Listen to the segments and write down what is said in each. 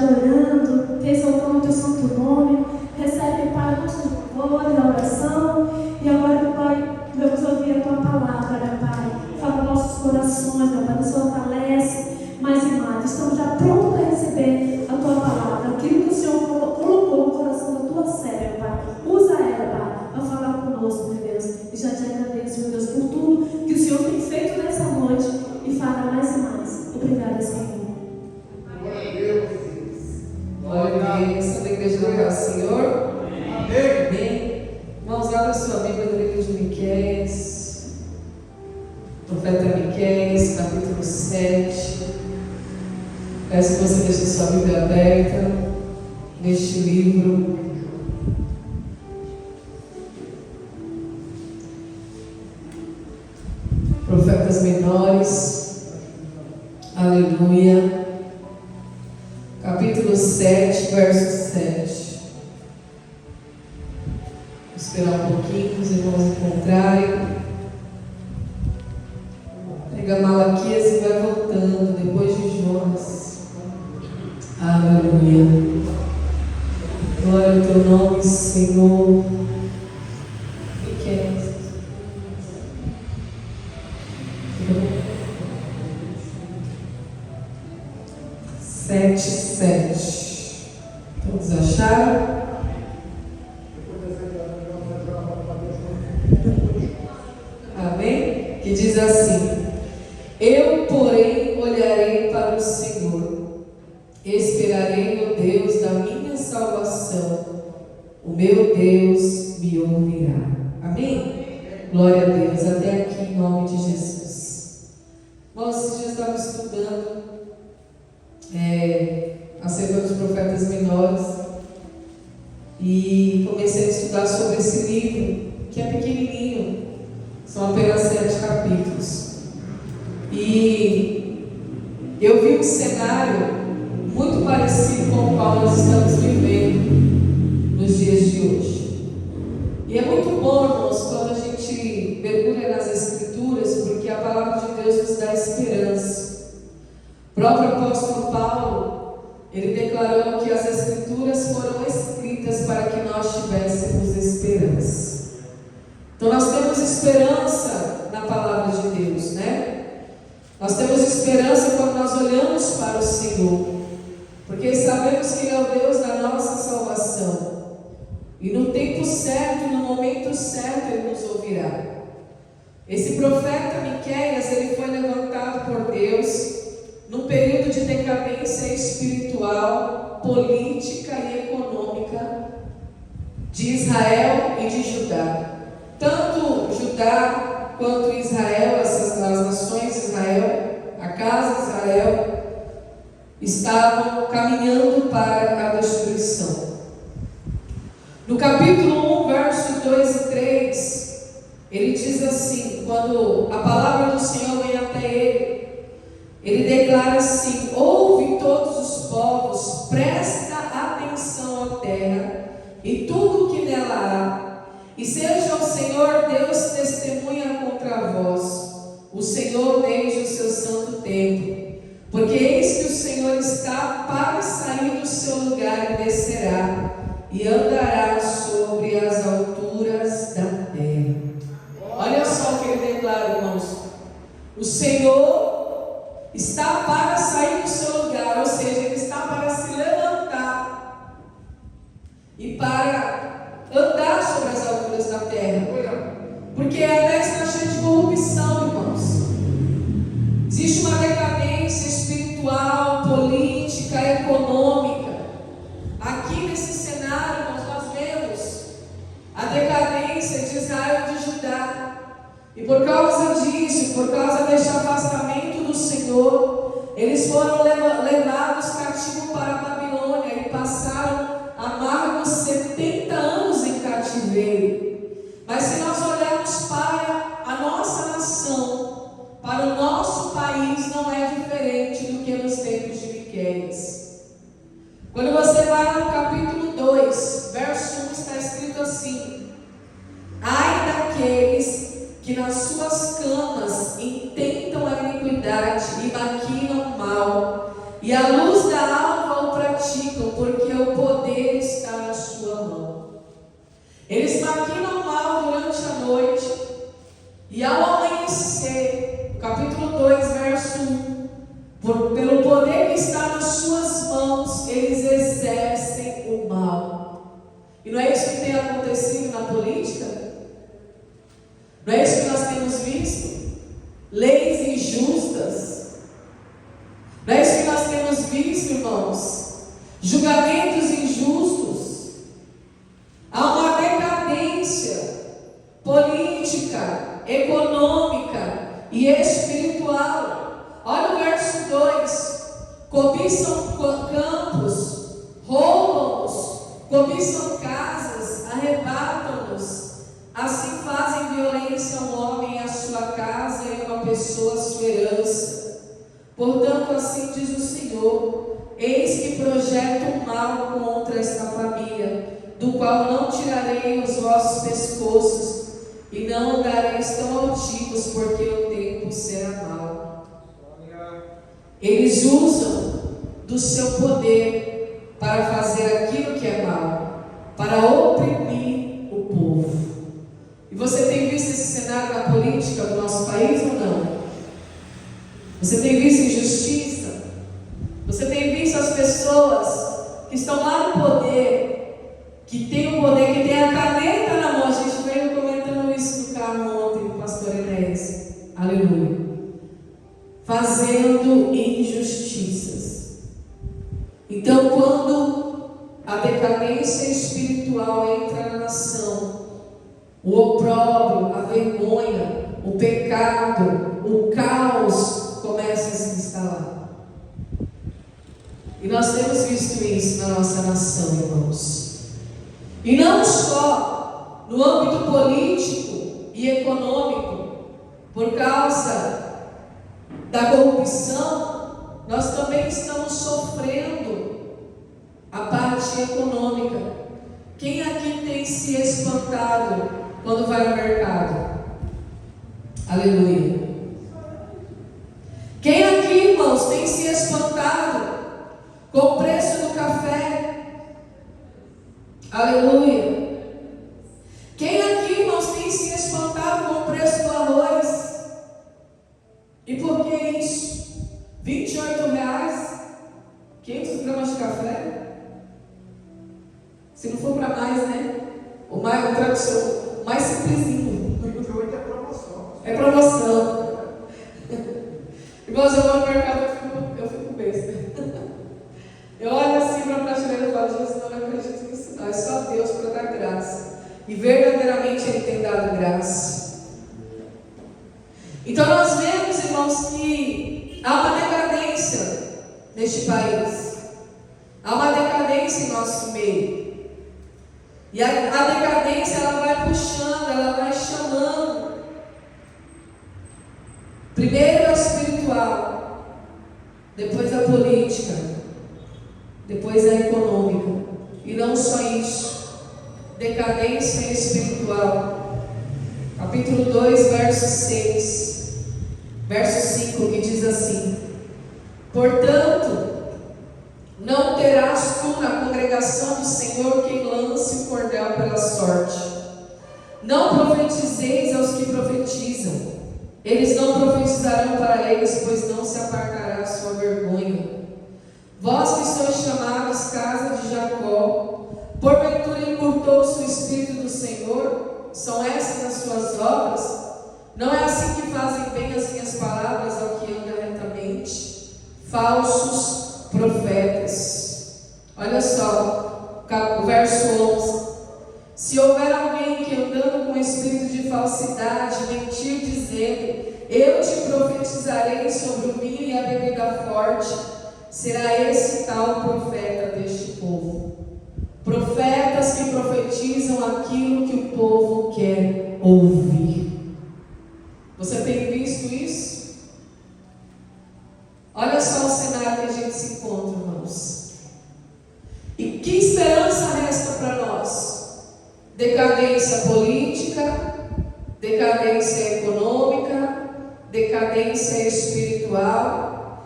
adorando, exaltando o teu santo nome. Recebe, Pai, nossos louvores, a oração. E agora, Pai, vamos ouvir a tua palavra, Pai. Fala nossos corações, Pai, nos fortalece mais e mais. Estamos já prontos para receber a tua palavra. Aquilo que o Senhor colocou no coração da tua serva, Pai. Usa ela, Pai, para falar conosco, meu Deus. E já te agradeço, meu Deus, por tudo que o Senhor tem feito nessa noite e fará mais e mais. Obrigada, Senhor. Glória a Deus. Glória a Deus. Santa Igreja louvar ao Senhor. Amém. Amém. Irmãos, abra sua Bíblia no livro de Miqueias. Profeta Miqueias, capítulo 7. Peço que você deixe sua Bíblia aberta neste livro. Profetas menores. Aleluia. Capítulo 7, verso 7. Vou esperar um pouquinho, os irmãos encontrarem. Pega Malaquias e vai voltando, depois de Jonas. Aleluia. Glória ao teu nome, Senhor. Miqueias. 7:7. Todos acharam? Amém? Que diz assim: eu, porém, olharei para o Senhor, esperarei no Deus da minha salvação, o meu Deus me ouvirá. Amém? Glória a Deus. Até aqui, em nome de Jesus. Nós esses dias estávamos estudando acerca dos profetas menores e comecei a estudar sobre esse livro, que é pequenininho, são apenas 7 capítulos, e eu vi um cenário muito parecido com o qual nós estamos vivendo nos dias de hoje. E é muito bom, irmãos, quando a gente mergulha nas Escrituras, porque a palavra de Deus nos dá esperança. O próprio apóstolo Paulo, ele declarou que as Escrituras foram escritas para que nós tivéssemos esperança. Então nós temos esperança na palavra de Deus, né? Nós temos esperança quando nós olhamos para o Senhor, porque sabemos que Ele é o Deus da nossa salvação. E no tempo certo, no momento certo, Ele nos ouvirá. Esse profeta Miqueias, ele foi levantado por Deus num período de decadência espiritual, política e econômica de Israel e de Judá. Tanto Judá quanto Israel, as nações de Israel, a casa de Israel, estavam caminhando para a destruição. No capítulo 1, verso 2 e 3, ele diz assim, quando a palavra do Senhor vem até ele, ele declara assim: ouve todos os povos, presta atenção à terra e tudo o que nela há, e seja o Senhor Deus testemunha contra vós, o Senhor desde o seu santo templo, porque eis que o Senhor está para sair do seu lugar e descerá, e andará sobre as alturas da terra. Olha só o que ele declara, irmãos: o Senhor está para sair do seu lugar, ou seja, Ele está para se levantar e para andar sobre as alturas da terra, porque a terra está cheia de corrupção, irmãos. Existe uma decadência espiritual, política, econômica. Aqui nesse cenário, irmãos, nós vemos a decadência de Israel e de Judá. E por causa disso, por causa deste afastamento do Senhor, eles foram levados cativos para a Babilônia e passaram amargos 70 anos em cativeiro. Mas se nós olharmos para a nossa nação, para o nosso país, não é diferente do que nos tempos de Miqueias. Quando você vai no capítulo 2, verso 1, está escrito assim: ai daqueles que nas suas camas intentam a iniquidade e maquinam o mal, e a luz da alva o pratica, pelo poder que está nas suas mãos, eles exercem o mal. E não é isso que tem acontecido na política? Não é isso que nós temos visto? Leis injustas. Não é isso que nós temos visto, irmãos? Julgamentos injustos. Há uma decadência política, econômica e espiritual. Olha o verso 2: cobiçam campos, roubam-nos, cobiçam casas, arrebatam-nos. Assim fazem violência ao homem e à sua casa e a uma pessoa a sua herança. Portanto, assim diz o Senhor: eis que projeto mal contra esta família, do qual não tirarei os vossos pescoços, e não andareis tão altivos, porque o tempo será mau. Eles usam do seu poder para fazer aquilo que é mal, para oprimir o povo. E você tem visto esse cenário na política do nosso país ou não? Você tem visto injustiça? Você tem visto as pessoas que estão lá no poder, que tem o poder, que tem a caneta na mão? A gente veio comentando isso no carro ontem com o pastor Enéas. Aleluia. Fazendo injustiças. Então, quando a decadência espiritual entra na nação, o opróbrio, a vergonha, o pecado, o caos começa a se instalar. E nós temos visto isso na nossa nação, irmãos. E não só no âmbito político e econômico, por causa da corrupção, nós também estamos sofrendo a parte econômica. Quem aqui tem se espantado quando vai no mercado? Aleluia. Quem aqui, irmãos, tem se espantado com o preço do café? Aleluia. Quem aqui, irmãos, tem se espantado com o preço do arroz? E por que isso? R$28, 500 gramas de café? Se não for para mais, né? O mais simplesinho. R$28 é promoção. É promoção. Irmãos, eu vou no mercado, eu fico besta. Eu olho assim para a prateleira e falo: Jesus, não acredito nisso não. É só Deus para dar graça. E verdadeiramente Ele tem dado graça. Então nós vemos, irmãos, que há uma decadência neste país. Há uma decadência em nosso meio. E a decadência, ela vai puxando, ela vai chamando. Primeiro a espiritual, depois a política, depois a econômica. E não só isso, decadência espiritual. Capítulo 2, verso 6, verso 5, que diz assim: portanto, não terás tu na congregação do Senhor quem lance o cordel pela sorte. Não profetizeis aos que profetizam. Eles não profetizarão para eles, pois não se apartará a sua vergonha. Vós que sois chamados casa de Jacó, porventura encurtou-se o Espírito do Senhor? São essas as suas obras? Não é assim que fazem bem as minhas palavras ao que anda retamente? Falsos profetas. Olha só, o verso 11: se houver alguém que andando com espírito de falsidade mentir dizendo: eu te profetizarei sobre o vinho e a bebida forte, será esse tal profeta deste povo. Profetas que profetizam aquilo que o povo quer ouvir. Você tem visto isso? Olha só o cenário que a gente se encontra, irmãos. E que esperança resta para nós? Decadência política, decadência econômica, decadência espiritual,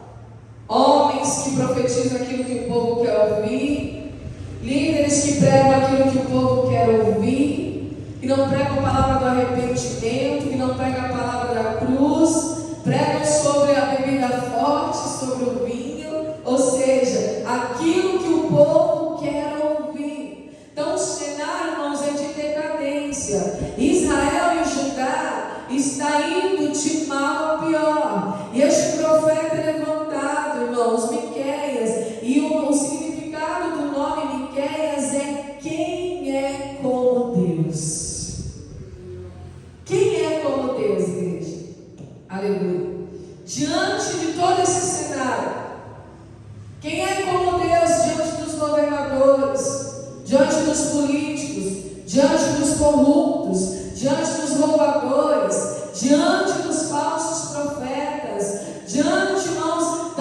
homens que profetizam aquilo que o povo quer ouvir, líderes que pregam aquilo que o povo quer ouvir, que não pregam a palavra do arrependimento, que não pregam a palavra da cruz, pregam sobre a bebida forte, sobre o indo de mal a pior. E este profeta é levantado, irmãos, Miqueias, e o significado do nome Miqueias é quem é como Deus. Quem é como Deus, igreja? Aleluia. Diante de todo esse cenário, quem é como Deus diante dos governadores, diante dos políticos, diante dos corruptos, diante dos roubadores, diante dos falsos profetas, diante, irmãos,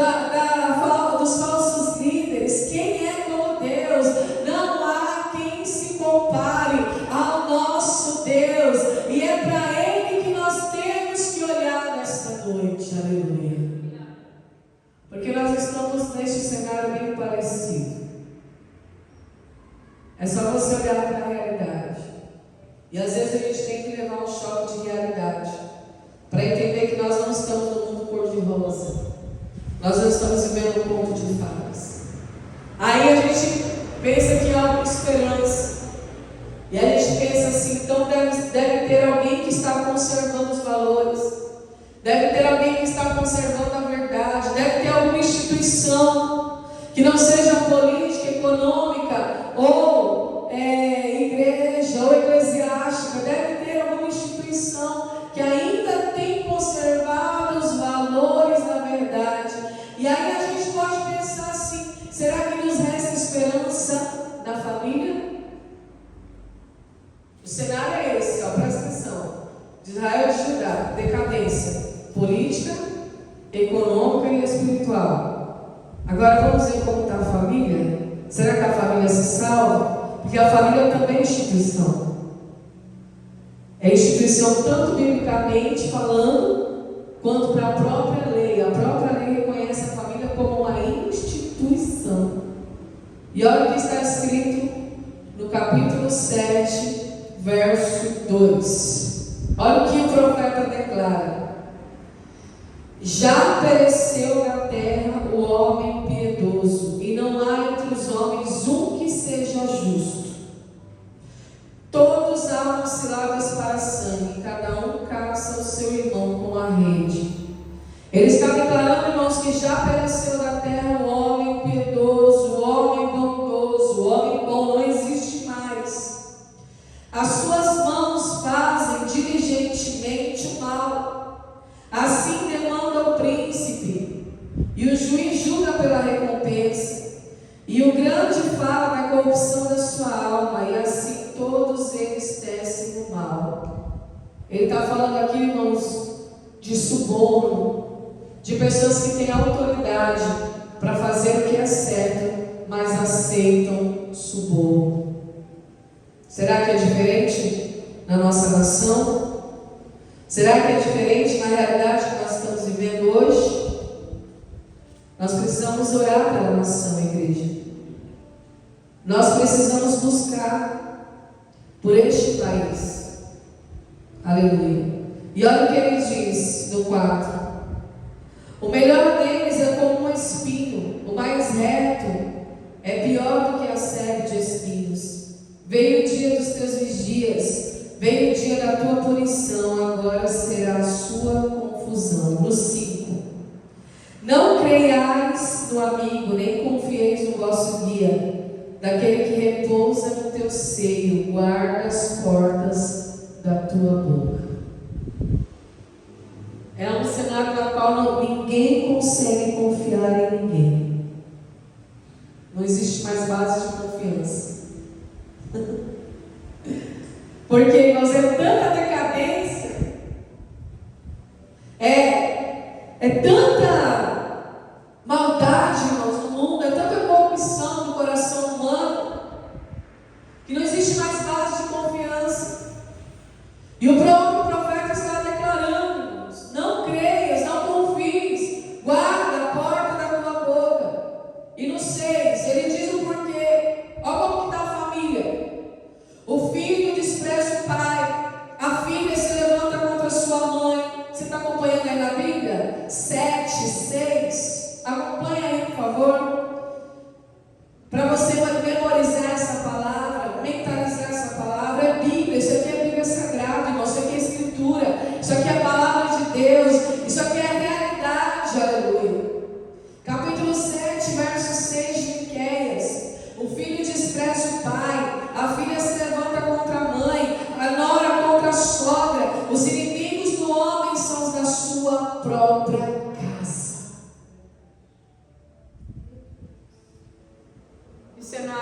dos falsos líderes? Quem é como Deus? Não há quem se compare ao nosso Deus, e é para Ele que nós temos que olhar nesta noite. Aleluia. Porque nós estamos neste cenário bem parecido. É só você olhar para a realidade. E às vezes a gente tem que levar um choque de realidade para entender que nós não estamos no mundo cor-de-rosa. Nós não estamos vivendo um conto de fadas. Aí a gente pensa que há uma esperança. E a gente pensa assim, então deve ter alguém que está conservando os valores. Deve ter alguém que está conservando a verdade. Deve ter alguma instituição que não seja política, econômica ou igreja ou eclesiástica. Deve ter alguma instituição que ainda tem conservado os valores da verdade. E aí a gente pode pensar assim: será que nos resta esperança da família? O cenário é esse, ó, presta atenção. De Israel e de Judá, decadência política, econômica e espiritual. Agora vamos ver como está a família. Será que a família se salva? Porque a família também é instituição. É instituição tanto biblicamente falando, quanto para a própria lei. A própria lei reconhece a família como uma instituição. E olha o que está escrito no capítulo 7, verso 2. Olha o que o profeta declara: já pereceu na terra o homem piedoso, e não há entre os homens um que seja justo. Todos armam ciladas para sangue, cada um caça o seu irmão com a rede. Ele está declarando, irmãos, que já pereceu da terra o homem piedoso, o homem bondoso, o homem bom, não existe mais. As suas mãos fazem diligentemente o mal. Assim demanda o príncipe, e o juiz julga pela recompensa, e o grande fala da corrupção da sua alma, e assim todos eles tecem o mal. Ele está falando aqui, irmãos, de suborno, de pessoas que têm autoridade para fazer o que é certo, mas aceitam suborno. Será que é diferente na nossa nação? Será que é diferente na realidade que nós estamos vivendo hoje? Nós precisamos orar pela nação, igreja. Nós precisamos buscar por este país. Aleluia. E olha o que ele diz no 4. O melhor deles é como um espinho, o mais reto é pior do que a sebe de espinhos. Veio o dia dos teus vigias, veio o dia da tua punição, agora será a sua confusão. No 5. Não creiais no amigo, nem confieis no vosso guia, daquele que repousa no teu seio, guarda as portas da tua boca. É um cenário no qual ninguém consegue confiar em ninguém. Não existe mais base de confiança. Porque, irmãos, é tanta decadência, é tanta maldade, irmãos, no mundo, é tanta corrupção no coração humano, que não existe mais base de confiança. E o próprio profeta está declarando, irmãos: não creias, não confies, guarda a porta da tua boca. E no 6, ele diz o porquê. Olha como que está a família. O filho despreza o pai, a filha se levanta contra sua mãe. Você está acompanhando aí na Bíblia? 7, 6. Acompanha aí, por favor. Para você memorizar essa palavra, mentalizar essa palavra. É Bíblia, isso aqui é Bíblia Sagrada, irmão. Isso aqui é Escritura. Isso aqui é a palavra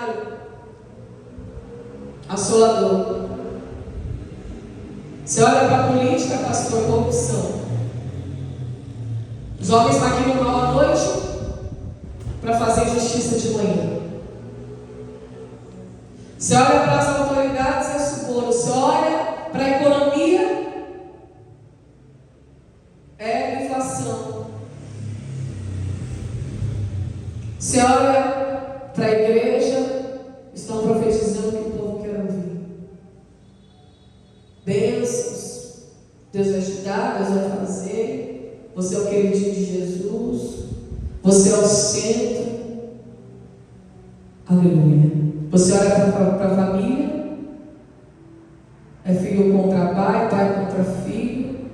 cenário assolador. Você olha para a política, pastor, corrupção. Os homens maquinam mal à noite para fazer justiça de manhã. Você olha para as autoridades, é suborno. Você olha para a economia, é inflação. Você olha para a igreja, estão profetizando que o povo quer ouvir. Bênçãos, Deus vai te dar, Deus vai fazer. Você é o queridinho de Jesus. Você é o centro. Aleluia. Você olha para a família, é filho contra pai, pai contra filho,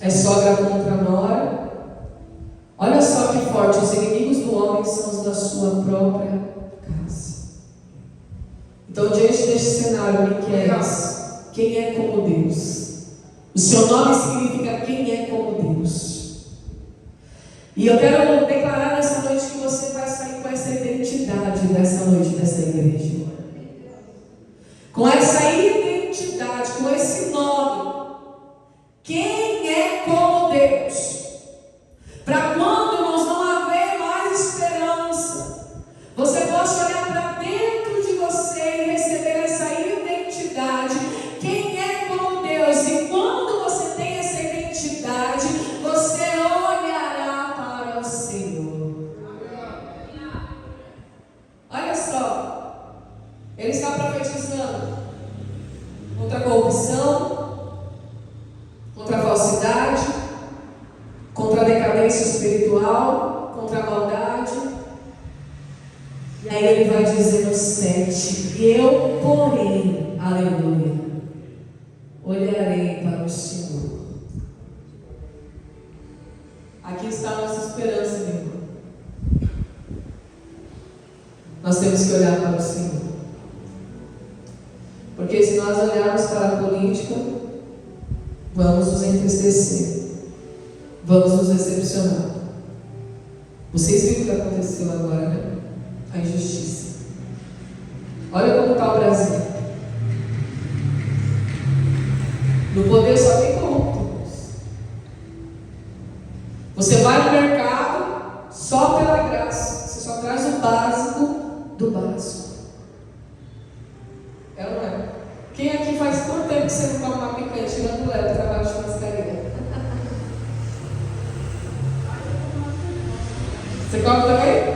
é sogra contra nora. Olha só que forte, os inimigos do homem são os da sua própria casa. Então, diante deste cenário, Miqueias, quem é como Deus? O seu nome significa quem é como Deus. E eu quero declarar nessa noite que você vai sair com essa identidade dessa noite, dessa igreja. Com essa identidade, com esse nome. Quem é como Deus? Para quando, irmãos, não haver mais esperança, você possa olhar para dentro de você e receber essa identidade. Quem é como Deus? E quando você tem essa identidade, você olhará para o Senhor. Olha só, ele está profetizando contra a corrupção, contra a falsidade, contra a decadência espiritual, contra a maldade. E aí ele vai dizer no 7: eu, porém, aleluia, olharei para o Senhor. Aqui está a nossa esperança, meu irmão. Nós temos que olhar para o Senhor. Porque se nós olharmos para a política, vamos nos entristecer. Vamos nos decepcionar. Vocês viram o que aconteceu agora, né? A injustiça. Olha como está o Brasil. No poder só tem corruptos. Você vai no mercado só pela graça. Você só traz o básico do básico. É ou não é? Quem aqui faz quanto tempo que você não toma uma picanha tirando o Léo, trabalho de churrascaria? Você come também?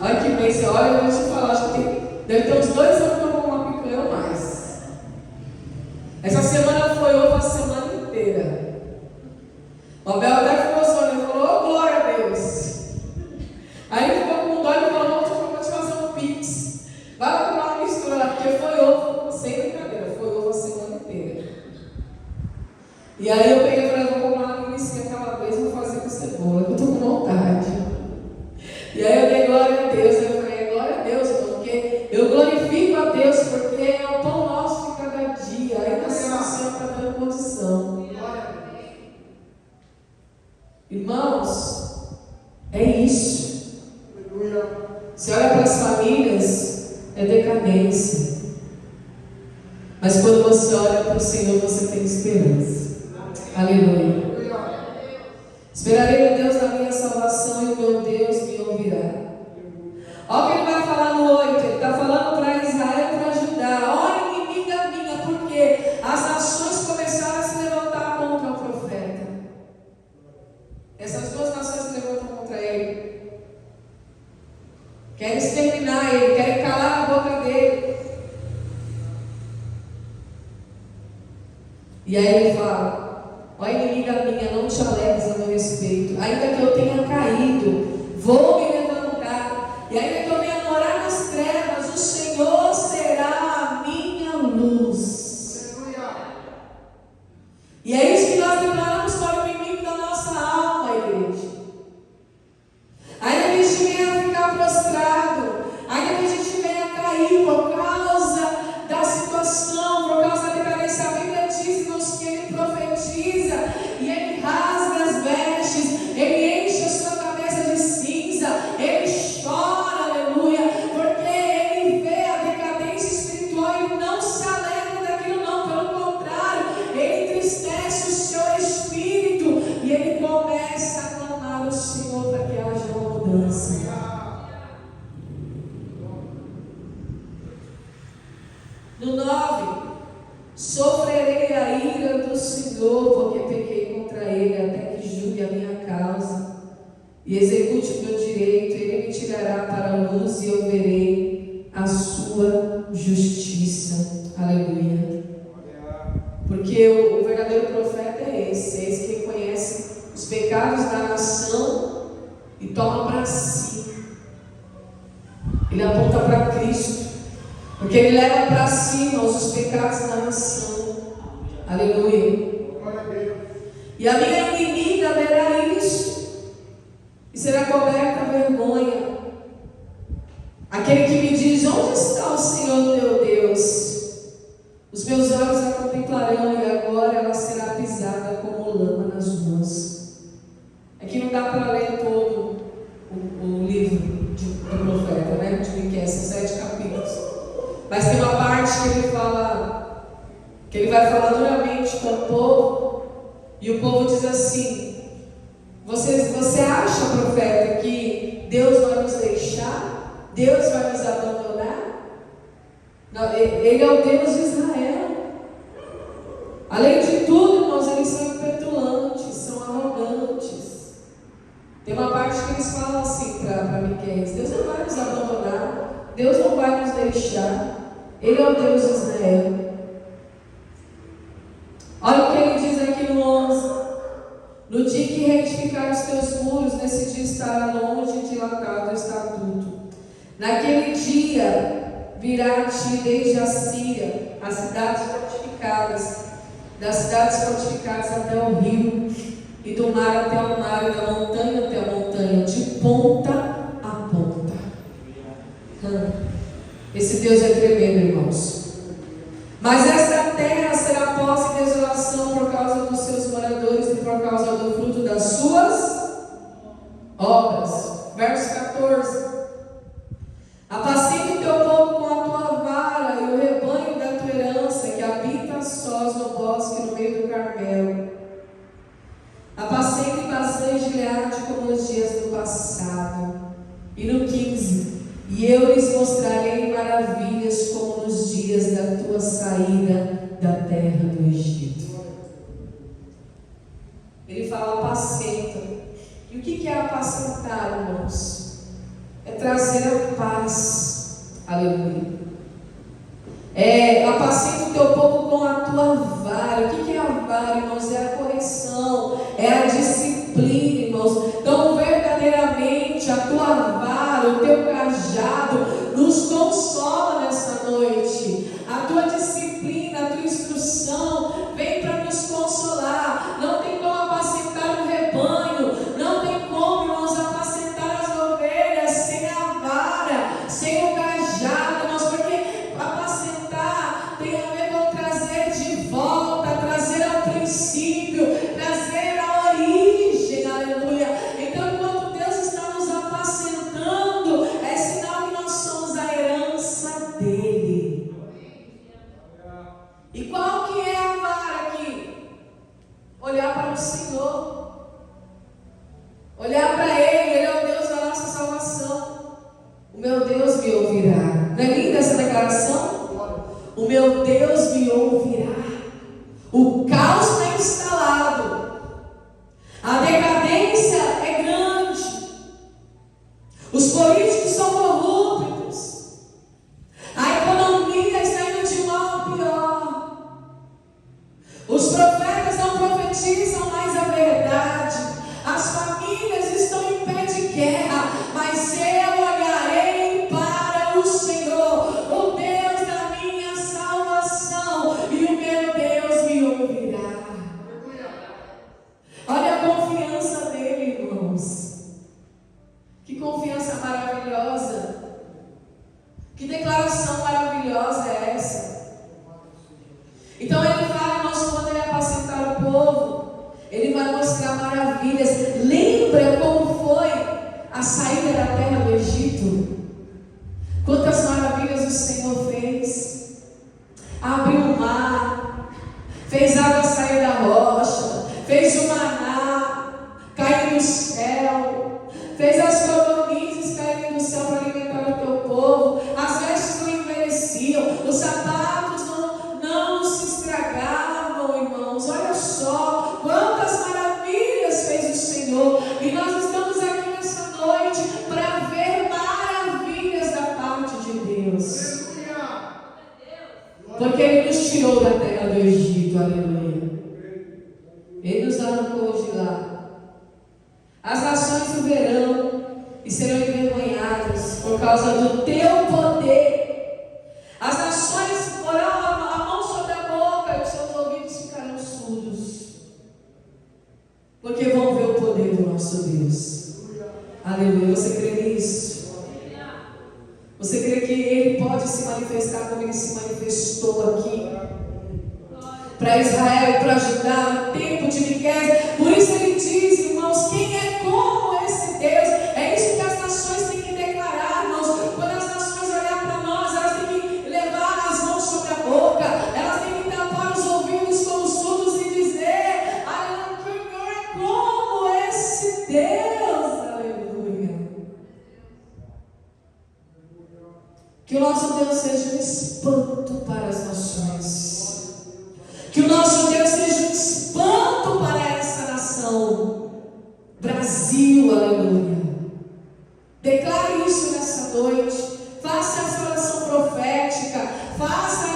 Olha que bem, você olha, eu vou te falar, acho que deve ter uns 2 anos que eu como uma picanha ou mais. Essa semana foi ovo a semana inteira. O Abel até ficou zoando, ele falou: oh, glória a Deus. Aí ele ficou com dó e falou: não, vou te fazer um pix. Vai comprar uma mistura lá, porque foi ovo, sem brincadeira, foi ovo a semana inteira. E aí eu peguei e falei: vou comprar uma linguiça aquela vez, vou fazer com cebola, que eu estou com vontade. E aí eu dei glória a Deus, eu falei: glória a Deus, porque eu glorifico a Deus, porque é o pão nosso de cada dia, ainda assim o Senhor está dando condição. Irmãos, é isso. Você olha para as famílias, é decadência. Mas quando você olha para o Senhor, você tem esperança. Aleluia. Esperarei no Deus da minha salvação e o meu Deus me ouvirá. Olha o que ele vai falar no 8. Ele está falando para Israel e para Judá: olha, inimiga minha, porque as nações começaram a se levantar contra o profeta. Essas 2 nações se levantam contra ele. Querem exterminar ele, querem calar a boca dele. E aí ele fala: ó inimiga minha, não te alegres a meu respeito. Ainda que eu tenha caído, vou me levantar. E ainda que eu venha morar nas trevas, o Senhor será a minha luz. E é isso que nós declaramos para o inimigo da nossa alma, igreja. Ainda que a gente venha ficar prostrado, ainda que a gente venha cair por causa da situação, por causa da decadência, a Bíblia diz, irmãos, que ele profetiza e ele rasga as vestes, ele enche a sua cabeça de cinza, No 9, sofrerei a ira do Senhor, porque pequei contra Ele, até que julgue a minha causa e execute o meu direito. Ele me tirará para a luz e eu verei a sua justiça. Aleluia. Porque o verdadeiro profeta é esse que conhece os pecados da nação e toma para si. Ele aponta para Cristo. Porque ele leva para si, irmãos, os pecados da nação. Aleluia. E a minha inimiga verá isso e será coberta a vergonha. Aquele que me diz: onde está o Senhor teu Deus? Os meus olhos a contemplarão e agora ela será pisada como lama nas ruas. Aqui não dá para ler todo o livro do profeta, né? De Miqueias, 7 capítulos. Mas tem uma parte que ele fala, que ele vai falar duramente com o povo, e o povo diz assim: você acha, profeta, que Deus vai nos deixar? Deus vai nos abandonar? Não, ele é o Deus de Israel. Além de tudo, irmãos, eles são impetulantes, são arrogantes. Tem uma parte que eles falam assim para Miqueias: Deus não vai nos abandonar, Deus não vai nos deixar. Ele é o Deus de Israel. Olha o que ele diz aqui no 11: no dia que reedificar os teus muros, nesse dia estará longe de dilacado o estatuto. Naquele dia virá a ti desde a Síria as cidades fortificadas, das cidades fortificadas até o rio, e do mar até o mar, e da montanha até a montanha, de ponta a ponta. Esse Deus é tremendo, irmãos. Mas esta terra será posse e desolação por causa dos seus moradores e por causa do fruto das suas obras. Verso 14: apacenta o teu povo com a tua vara e o rebanho da tua herança, que habita sós no bosque no meio do Carmelo. Apacenta em Bazã e Gileade como nos dias do passado. E no 15: e eu lhes mostrarei maravilhas como nos dias da tua saída da terra do Egito. Ele fala apacenta. E o que é apacentar, irmãos? É trazer a paz. Aleluia. Apacenta o teu povo com a tua vara. O que é a vara, irmãos? É a correção, é a disciplina, irmãos. Então, verdadeiramente, a tua vara, o teu cajado, nos consola nessa noite. A tua disciplina, a tua instrução, vem para nos consolar. Não tem como apacentar um rebanho, não tem como, irmãos, apacentar as ovelhas sem a vara, sem o cajado, irmãos, porque apacentar tem a ver com trazer de volta, trazer ao princípio, trazer à origem. Aleluia. Então, enquanto Deus está nos apacentando, é sinal que nós somos a herança dele. E qual que é a vara aqui? Olhar para o Senhor, olhar para Ele. Ele é o Deus da nossa salvação. O meu Deus me ouvirá. Não é linda essa declaração? O meu Deus me ouvirá. O caos está instalado, a decadência é grande, os políticos são corruptos, a economia está indo de mal a pior, os profetas não profetizam mais a verdade, as famílias estão em pé de guerra, mas eu olharei para o Senhor, o Deus da minha salvação, e o meu Deus me ouvirá. Olha a confiança dele, irmãos. Que confiança maravilhosa. Que declaração maravilhosa é essa? Então ele fala, irmãos, quando ele apacentar o povo, ele vai mostrar maravilhas. Lembra como foi a saída da terra do Egito? Quantas maravilhas o Senhor fez. Abriu o mar, fez água sair da rocha, fez o maná cair do céu, fez as codornizes caírem do céu para alimentar o teu povo, as vestes não envelheciam, os sapatos Deus. Porque Ele nos tirou da terra do Egito, aleluia. Ele nos arrancou de lá. As nações o verão e serão envergonhadas por causa do teu poder. As nações porão a mão sobre a boca e os seus ouvidos ficarão surdos, porque vão ver o poder do nosso Deus. Aleluia. Você crê nisso? Você crê que Ele pode se manifestar como Ele se manifestou aqui para Israel e para Judá no tempo de Miqueias? Por isso Ele diz, irmãos, quem é como esse Deus? É isso que as nações têm que declarar, irmãos. Quando as nações olhar para nós, elas têm que levar as mãos sobre a boca, elas têm que tampar os ouvidos como surdos e dizer: aleluia, que o Senhor é como esse Deus. Aleluia. Que o nosso Deus seja um espanto para as nações. Que o nosso Deus seja um espanto para essa nação. Brasil, aleluia. Declare isso nessa noite. Faça essa oração profética. Faça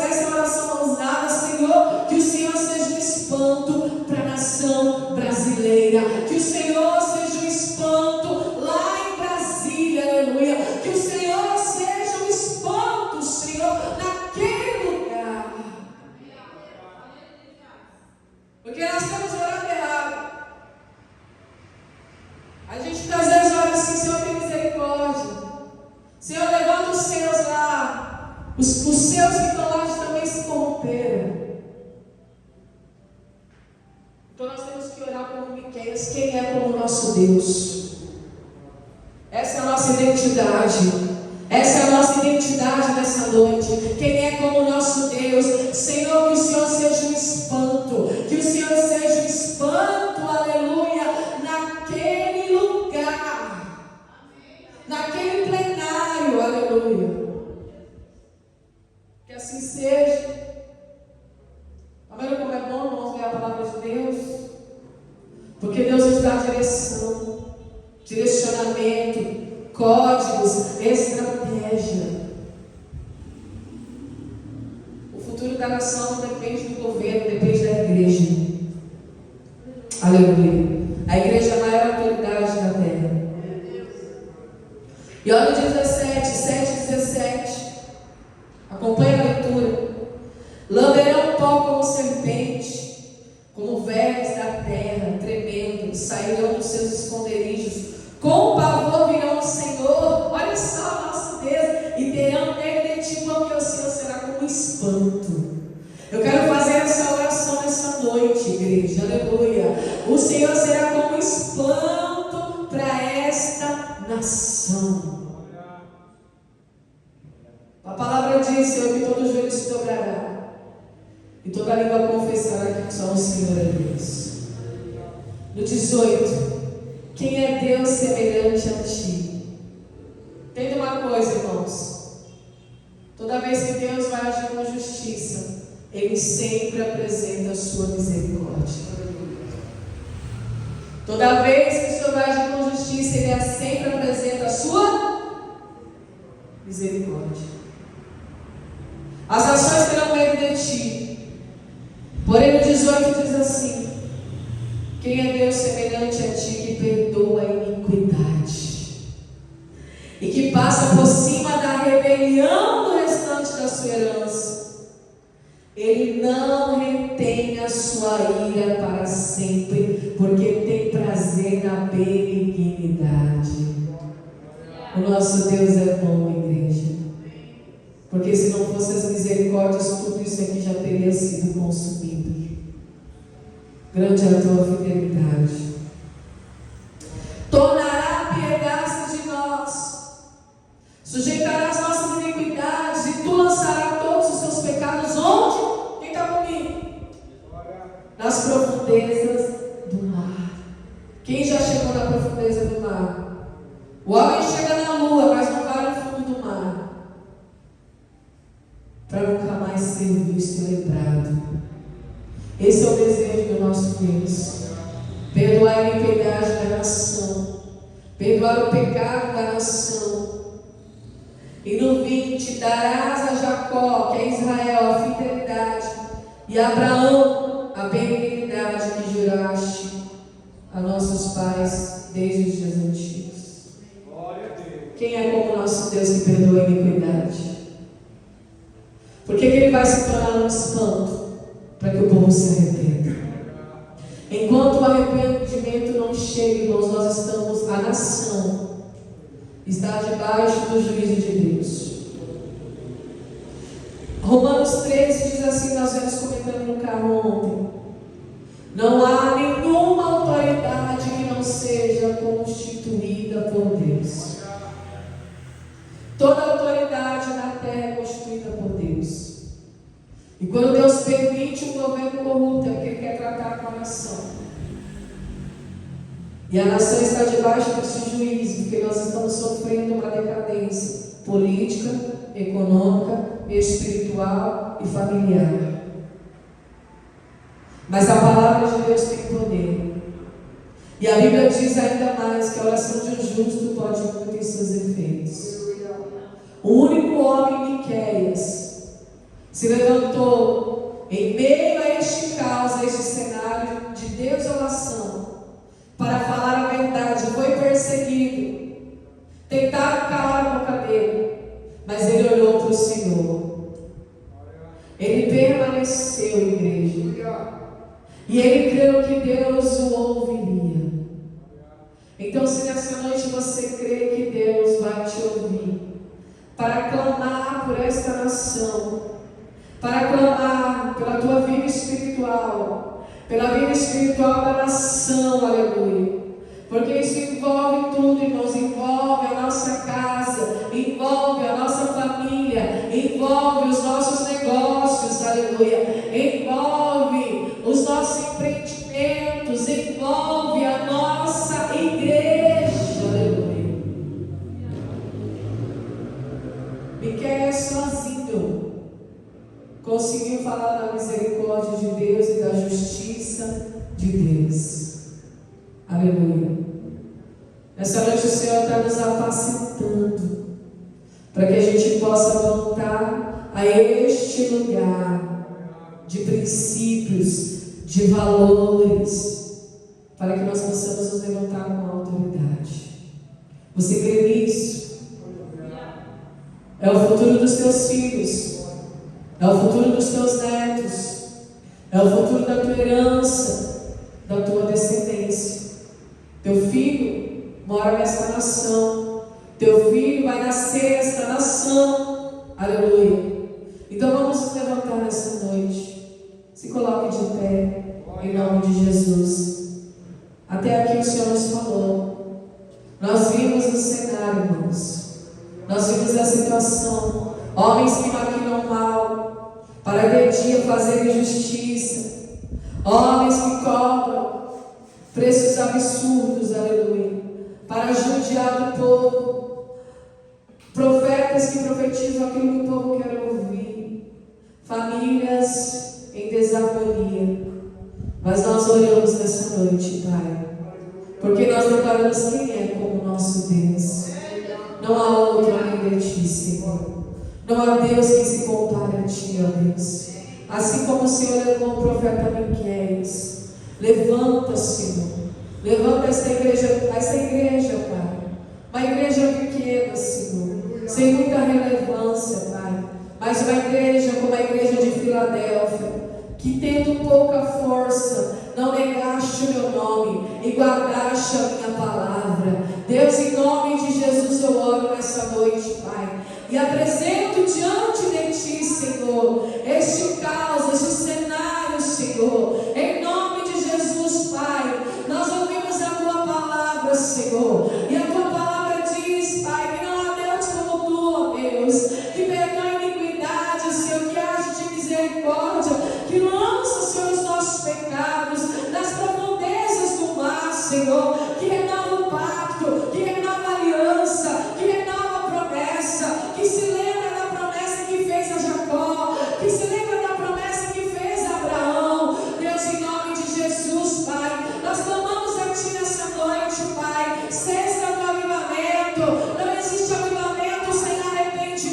essa oração ousada, Senhor. Que o Senhor seja um espanto para a nação brasileira. Que o Senhor seja um espanto lá em Brasília, aleluia. Que o Senhor seja um espanto, Senhor, naquele lugar. Porque nós temos orado errado. A gente às vezes ora assim: Senhor, tem misericórdia. Senhor, levanta os seus lá. Os seus que estão lá também se corromperam. Então nós temos que orar como Miqueias. Quem é como o nosso Deus? Essa é a nossa identidade. Essa é a nossa identidade nessa noite. Quem é como o nosso Deus? Senhor, que o Senhor seja um espanto. Que o Senhor seja um espanto, aleluia, naquele lugar. Naquele plenário, aleluia. Que assim seja. Está vendo como é bom, irmãos, ler a palavra de Deus? Porque Deus nos dá direção, direcionamento, códigos, estratégia. O futuro da nação não depende do governo, depende da igreja. Aleluia. A igreja é a maior autoridade da terra. E olha o 17, 7 e 17. Acompanha a leitura. Lamberão o pó como serpente, como vermes da terra, tremendo, sairão dos seus esconderijos. Com pavor virão ao Senhor, olha só o nosso Deus, e terão nele de ti, porque o Senhor será como um espanto. Eu quero fazer essa oração nessa noite, igreja, aleluia. O Senhor será como um espanto para esta nação. A palavra diz, Senhor, que todo joelho se dobrará e toda língua confessará que só o Senhor é Deus. No 18, quem é Deus semelhante a ti? Entenda uma coisa, irmãos. Toda vez que Deus vai agir com justiça, Ele sempre apresenta a sua misericórdia. Toda vez que o Senhor vai agir com justiça, Ele sempre apresenta a sua misericórdia. As nações terão medo de ti. Porém, no 18 diz assim: quem é Deus semelhante a ti, que perdoa a iniquidade e que passa por cima da rebelião do restante da sua herança? Ele não retém a sua ira para sempre, porque tem prazer na benignidade. O nosso Deus é bom, igreja. Porque se não fossem as misericórdias, tudo isso aqui já teria sido consumido. Grande é a tua fidelidade. Tornará a piedade de nós, sujeitará as nossas iniquidades, e tu lançarás todos os seus pecados onde? Quem está comigo? Nas profundezas do mar. Quem já chegou na profundeza do mar? O homem chega na lua, mas não vai no fundo do mar, para nunca mais ser visto e lembrado. Esse é o desejo do nosso Deus. Perdoar a iniquidade da nação, perdoar o pecado da nação. E no 20, darás a Jacó, que é Israel, a fidelidade, e a Abraão a benignidade que juraste a nossos pais desde os dias antigos. Quem é como nosso Deus que perdoa a iniquidade? Por que Ele vai se tornar um espanto? Para que o povo se arrependa. Enquanto o arrependimento não chega, irmãos, nós estamos, a nação está debaixo do juízo de Deus. Romanos 13 diz assim, nós vemos comentando no carro ontem: não há nenhuma autoridade que não seja constituída por Deus. Toda autoridade na terra é constituída por Deus. E quando Deus permite um governo corrupto, é porque Ele quer tratar com a nação. E a nação está debaixo desse juízo, porque nós estamos sofrendo uma decadência política, econômica, espiritual e familiar. Mas a palavra de Deus tem poder. E a Bíblia diz ainda mais que a oração de um justo pode muito em seus efeitos. O único homem, Miqueias, se levantou em meio a este caos, a este cenário de desolação, para falar a verdade. Foi perseguido, tentaram calar a boca dele, mas ele olhou para o Senhor. Ele permaneceu, igreja, e ele creu que Deus o ouviria. Então, se nessa noite você crê que Deus vai te ouvir, para clamar por esta nação, para clamar pela tua vida espiritual, pela vida espiritual da nação, aleluia. Porque isso envolve tudo, irmãos, envolve a nossa casa, envolve a nossa família, envolve os nossos negócios, aleluia, envolve os nossos empreendimentos, envolve a nossa igreja, aleluia. Miqueias sozinho conseguiu falar da misericórdia de Deus e da justiça de Deus. Aleluia. Nessa noite o Senhor está nos apacentando para que a gente possa voltar a este lugar de princípios, de valores, para que nós possamos nos levantar com autoridade. Você crê nisso? É o futuro dos teus filhos, é o futuro dos teus netos, é o futuro da tua herança, da tua descendência. Teu filho mora nesta nação, teu filho vai nascer nesta nação, aleluia. Então vamos nos levantar nessa noite, se coloque de pé, em nome de Jesus. Até aqui o Senhor nos falou, nós vimos o cenário, irmãos. Nós vimos a situação, homens que maquinam mal, para de dia fazer injustiça, homens que cobram preços absurdos, aleluia, para judiar do povo, profetas que profetizam aquilo que o povo quer ouvir, famílias em desarmonia. Mas nós oramos nessa noite, Pai, porque nós declaramos quem é como nosso Deus. Não há outro além de Ti, Senhor. Não há Deus que se compare a Ti, ó Deus. Assim como o Senhor levou o profeta Miqueias, levanta, Senhor. Levanta esta igreja, Pai. Uma igreja pequena, Senhor, sem muita relevância, Pai. Mas uma igreja como a igreja de Filadélfia, que tendo pouca força, não negaste o meu nome e guardaste a minha palavra. Deus, em nome de Jesus eu oro nessa noite, Pai, e apresento diante de Ti, Senhor, este caos, este cenário, Senhor, em nome de Jesus, Pai. Nós ouvimos a Tua palavra, Senhor, e a Tua palavra diz, Pai, que não há Deus como Tu, ó Deus, que perdoa a iniquidade, Senhor, que age de misericórdia, que lança, Senhor, os nossos pecados nas profundezas do mar, Senhor, que renova o pacto, que renova a aliança, que renova a promessa, que se lembra da promessa que fez a Jacó, que se lembra da promessa que fez a Abraão. Deus, em nome de Jesus, Pai, nós clamamos a Ti nessa noite, Pai, cessa do avivamento. Não existe avivamento sem arrependimento.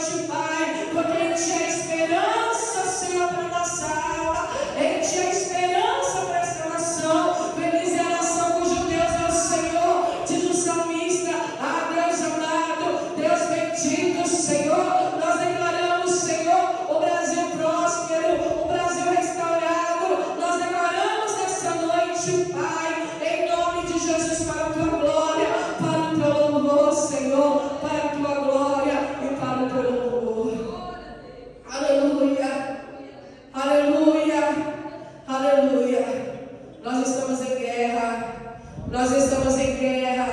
noite, Pai, porque em Ti há esperança, Senhor, para a nossa alma, em Ti há esperança para esta nação. Feliz é a nação cujo Deus é o Senhor, diz o salmista. Ah, Deus amado, Deus bendito, Senhor, nós declaramos, Senhor, o Brasil próspero, o Brasil restaurado. Nós declaramos nessa noite, Pai, em nome de Jesus, para a Tua glória, para o Teu louvor, Senhor, para a Tua glória e para o Teu louvor. Aleluia, aleluia, aleluia. Nós estamos em guerra, nós estamos em guerra,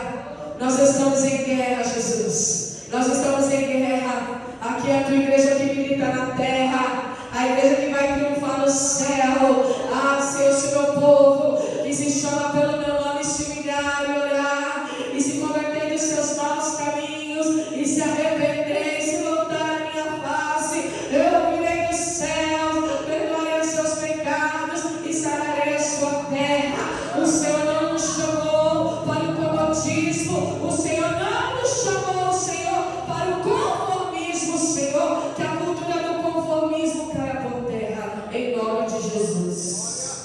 nós estamos em guerra, Jesus. Nós estamos em guerra. Aqui é a Tua igreja que milita na terra, a igreja que vai triunfar no céu. Ah, Senhor, se meu povo que se chama pelo meu nome se humilhar e orar e se converter dos seus maus caminhos e se arrepender e se voltar à minha face, eu ouvirei dos céus, perdoarei os seus pecados e sararei a sua terra. O Senhor não nos chamou para o comodismo, o Senhor não nos chamou, Senhor, para o conformismo, Senhor, que a cultura do conformismo caia por terra, em nome de Jesus.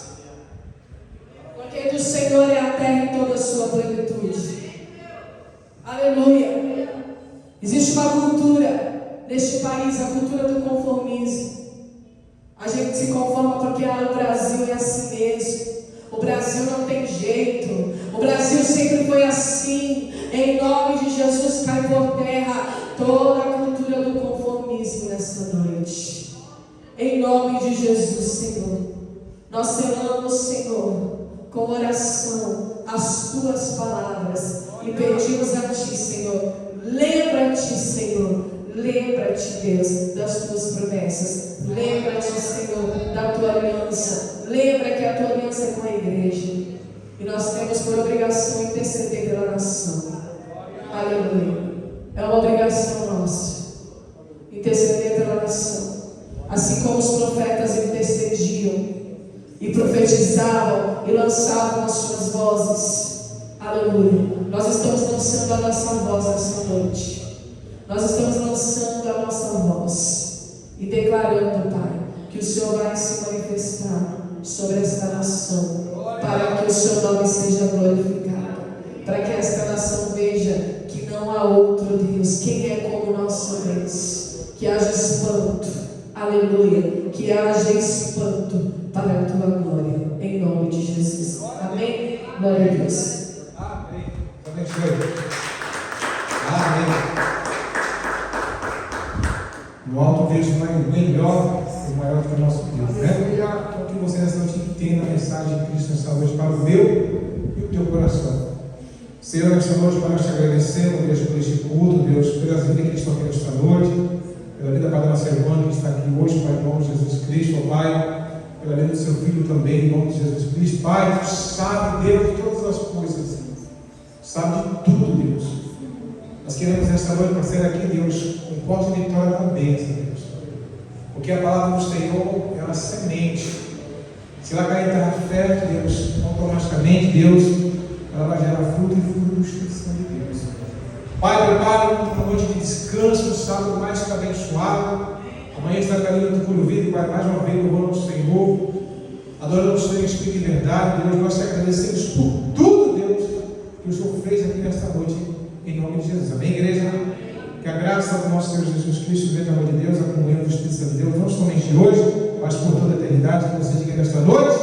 Porque do Senhor é a terra em toda a sua plenitude. Aleluia. Existe uma cultura neste país, a cultura do conformismo. A gente se conforma porque o Brasil é assim mesmo. O Brasil não tem jeito. O Brasil sempre foi assim. Em nome de Jesus, cai por terra toda a cultura do conformismo nessa noite. Em nome de Jesus, Senhor. Nós selamos, Senhor, com oração as Tuas palavras e pedimos a Ti, Senhor. Lembra-te, Senhor. Lembra-te, Deus, das Tuas promessas. Lembra-te, Senhor, da Tua aliança. Lembra que a Tua aliança é com a igreja. E nós temos por obrigação interceder pela nação. Aleluia. É uma obrigação nossa interceder pela nação. Assim como os profetas intercediam e profetizavam e lançavam as suas vozes. Aleluia. Nós estamos lançando a nossa voz nessa noite. Nós estamos lançando a nossa voz e declarando, Pai, que o Senhor vai se manifestar sobre esta nação, para que o Seu nome seja glorificado, para que esta nação veja que não há outro Deus. Quem é como o nosso Deus? Que haja espanto, aleluia, que haja espanto para a Tua glória, em nome de Jesus. Amém? Glória a Deus. Amém. Amém. No alto vejo melhor e maior do que o nosso Deus. Então que você nessa noite entenda a mensagem de Cristo nessa noite para o meu e o teu coração. Senhor, nesta noite nós te agradecemos, Deus, por este culto, Deus, pelas vidas que estão aqui nesta noite, pela vida da nossa irmã que está aqui hoje, Pai, em nome de Jesus Cristo, ó Pai, pela vida do seu filho também, em nome de Jesus Cristo. Pai, Tu sabe, Deus, de todas as coisas, sabe de tudo, Deus. Nós queremos nesta noite fazer aqui, Deus, um porto de vitória da bênção, Deus. Porque a palavra do Senhor é uma semente. Se ela cair em terra fértil, Deus, automaticamente, Deus, ela vai gerar fruto e fruto do Espírito Santo de Deus. Pai, prepara uma noite de descanso, um sábado mais que abençoado. Amanhã está caminhando do Curo Vivo, Pai, mais uma vez louvando o Senhor, adorando o Senhor em espírito e verdade. Deus, nós te agradecemos por tudo, Deus, que o Senhor fez aqui nesta noite, em nome de Jesus. Amém, igreja? Que a graça do nosso Senhor Jesus Cristo, o bem do amor de Deus, a comunhão do Espírito Santo de Deus, não somente hoje, mas por toda a eternidade, que você diga nesta noite.